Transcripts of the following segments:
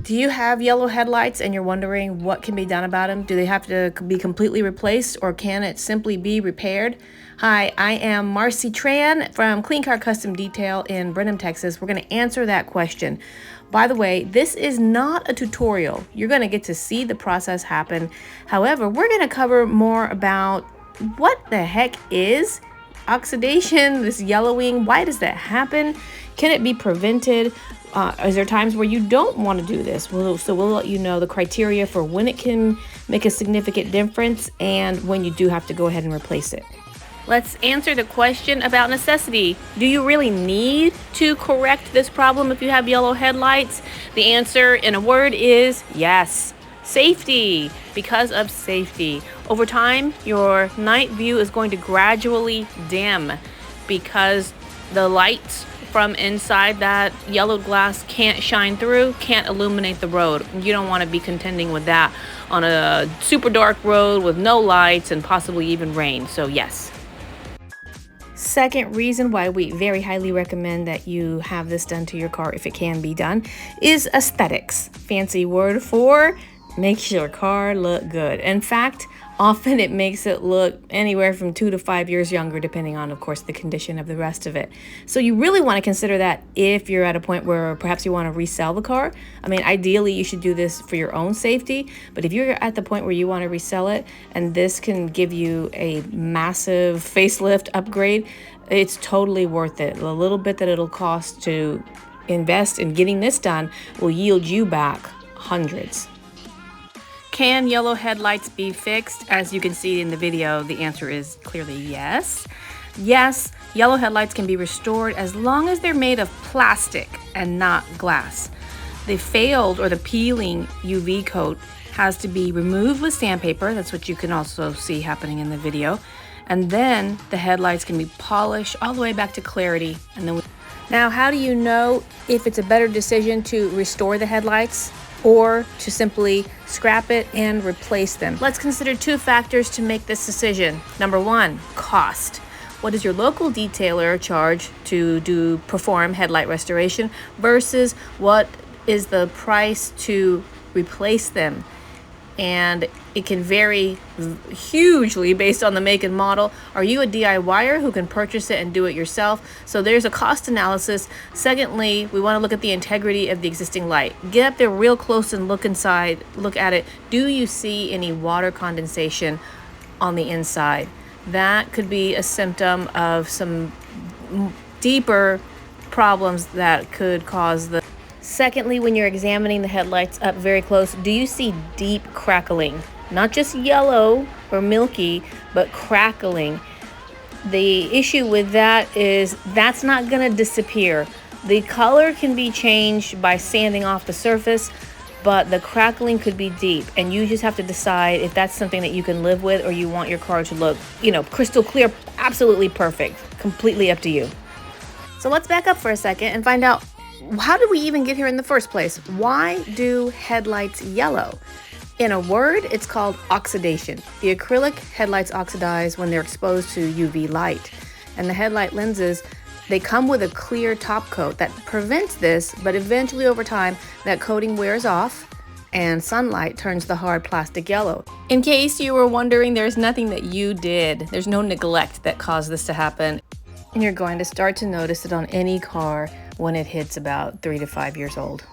Do you have yellow headlights and you're wondering what can be done about them? Do they have to be completely replaced or can it simply be repaired? Hi, I am Marcy Tran from Clean Car Custom Detail in Brenham, Texas. We're going to answer that question. By the way, this is not a tutorial. You're going to get to see the process happen. However, we're going to cover more about what the heck is oxidation, this yellowing. Why does that happen? Can it be prevented? Is there times where you don't want to do this? So we'll let you know the criteria for when it can make a significant difference and when you do have to go ahead and replace it. Let's answer the question about necessity. Do you really need to correct this problem if you have yellow headlights? The answer in a word is yes. Safety. Because of safety. Over time, your night view is going to gradually dim because the lights from inside that yellowed glass can't shine through, can't illuminate the road. You don't want to be contending with that on a super dark road with no lights and possibly even rain. So yes. Second reason why we very highly recommend that you have this done to your car if it can be done is aesthetics. Fancy word for makes your car look good. In fact, often it makes it look anywhere from 2 to 5 years younger, depending on, of course, the condition of the rest of it. So you really want to consider that if you're at a point where perhaps you want to resell the car. I mean, ideally, you should do this for your own safety. But if you're at the point where you want to resell it, and this can give you a massive facelift upgrade, it's totally worth it. The little bit that it'll cost to invest in getting this done will yield you back hundreds. Can yellow headlights be fixed? As you can see in the video, the answer is clearly yes. Yes, yellow headlights can be restored as long as they're made of plastic and not glass. The failed or the peeling UV coat has to be removed with sandpaper. That's what you can also see happening in the video. And then the headlights can be polished all the way back to clarity. Now, how do you know if it's a better decision to restore the headlights or to simply scrap it and replace them? Let's consider two factors to make this decision. Number one, cost. What does your local detailer charge to perform headlight restoration versus what is the price to replace them? And it can vary hugely based on the make and model. Are you a DIYer who can purchase it and do it yourself? So there's a cost analysis. Secondly, we want to look at the integrity of the existing light. Get up there real close and look inside, look at it. Do you see any water condensation on the inside? That could be a symptom of some deeper problems that could cause the... Secondly, when you're examining the headlights up very close, do you see deep crackling? Not just yellow or milky, but crackling. The issue with that is that's not going to disappear. The color can be changed by sanding off the surface, but the crackling could be deep, and you just have to decide if that's something that you can live with or you want your car to look, crystal clear, absolutely perfect. Completely up to you. So let's back up for a second and find out, how did we even get here in the first place? Why do headlights yellow? In a word, it's called oxidation. The acrylic headlights oxidize when they're exposed to UV light. And the headlight lenses, they come with a clear top coat that prevents this, but eventually over time, that coating wears off and sunlight turns the hard plastic yellow. In case you were wondering, there's nothing that you did. There's no neglect that caused this to happen. And you're going to start to notice it on any car when it hits about 3 to 5 years old.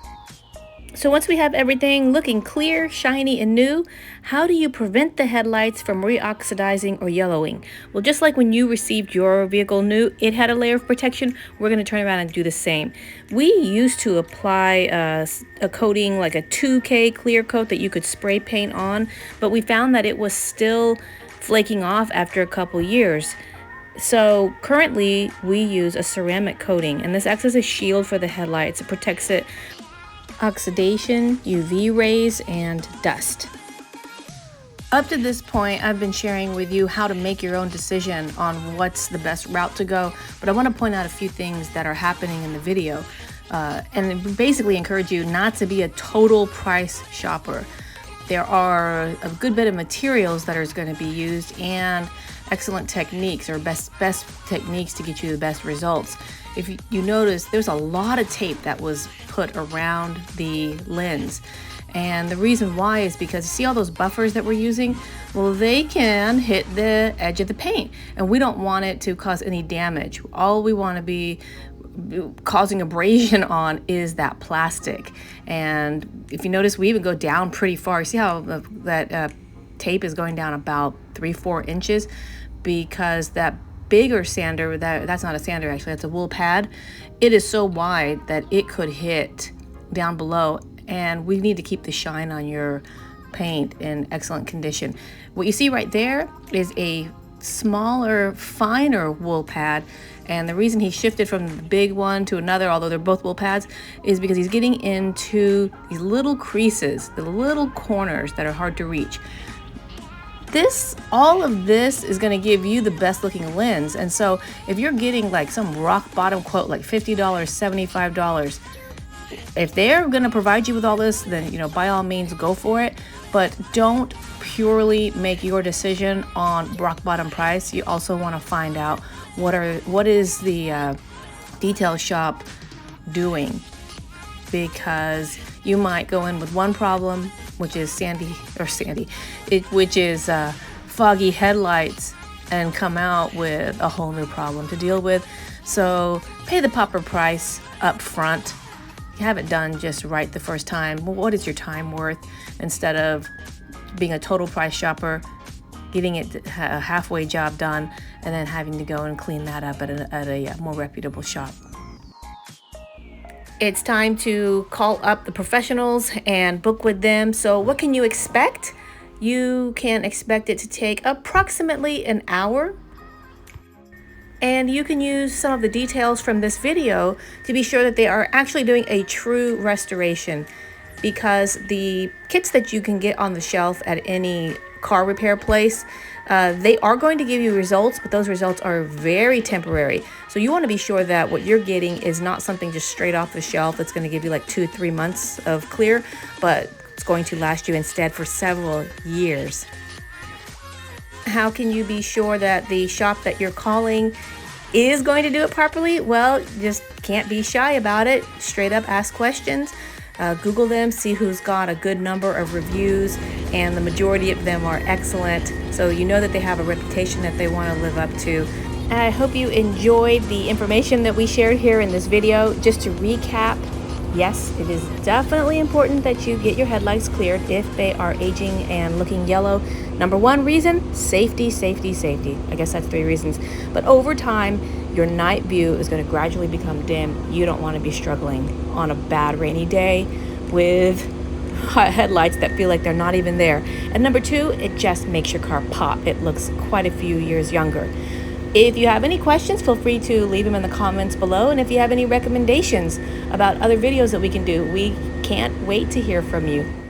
So once we have everything looking clear, shiny, and new, how do you prevent the headlights from reoxidizing or yellowing? Well, just like when you received your vehicle new, it had a layer of protection, we're going to turn around and do the same. We used to apply a coating like a 2K clear coat that you could spray paint on, but we found that it was still flaking off after a couple years. So currently we use a ceramic coating, and this acts as a shield for the headlights. It protects it oxidation, UV rays, and dust. Up to this point, I've been sharing with you how to make your own decision on what's the best route to go, but I want to point out a few things that are happening in the video and basically encourage you not to be a total price shopper. There are a good bit of materials that are going to be used and excellent techniques or best techniques to get you the best results. if you notice, there's a lot of tape that was put around the lens. And the reason why is because you see all those buffers that we're using? Well, they can hit the edge of the paint, and we don't want it to cause any damage. All we want to be causing abrasion on is that plastic. And if you notice, we even go down pretty far. You see how that tape is going down about 3-4 inches, because that bigger sander, that's not a sander actually, that's a wool pad, it is so wide that it could hit down below, and we need to keep the shine on your paint in excellent condition. What you see right there is a smaller, finer wool pad, and the reason he shifted from the big one to another, although they're both wool pads, is because he's getting into these little creases, the little corners that are hard to reach. All of this is going to give you the best looking lens. And so if you're getting like some rock bottom quote, like $50, $75, if they're going to provide you with all this, then, you know, by all means go for it. But don't purely make your decision on rock bottom price. You also want to find out what is the detail shop doing, because you might go in with one problem, which is foggy headlights, and come out with a whole new problem to deal with. So pay the proper price up front. Have it done just right the first time. Well, what is your time worth? Instead of being a total price shopper, getting it a halfway job done, and then having to go and clean that up at a more reputable shop. It's time to call up the professionals and book with them. So what can you expect? You can expect it to take approximately an hour. And you can use some of the details from this video to be sure that they are actually doing a true restoration, because the kits that you can get on the shelf at any car repair place, they are going to give you results, but those results are very temporary. So you want to be sure that what you're getting is not something just straight off the shelf that's going to give you like 2-3 months of clear, but it's going to last you instead for several years. How can you be sure that the shop that you're calling is going to do it properly? Well, you just can't be shy about it. Straight up ask questions. Google them, see who's got a good number of reviews, and the majority of them are excellent. So you know that they have a reputation that they want to live up to. I hope you enjoyed the information that we shared here in this video. Just to recap, yes, it is definitely important that you get your headlights cleared if they are aging and looking yellow. Number one reason, safety, safety, safety. I guess that's 3 reasons. But over time, your night view is going to gradually become dim. You don't want to be struggling on a bad rainy day with headlights that feel like they're not even there. And number 2, it just makes your car pop. It looks quite a few years younger. If you have any questions, feel free to leave them in the comments below. And if you have any recommendations about other videos that we can do, we can't wait to hear from you.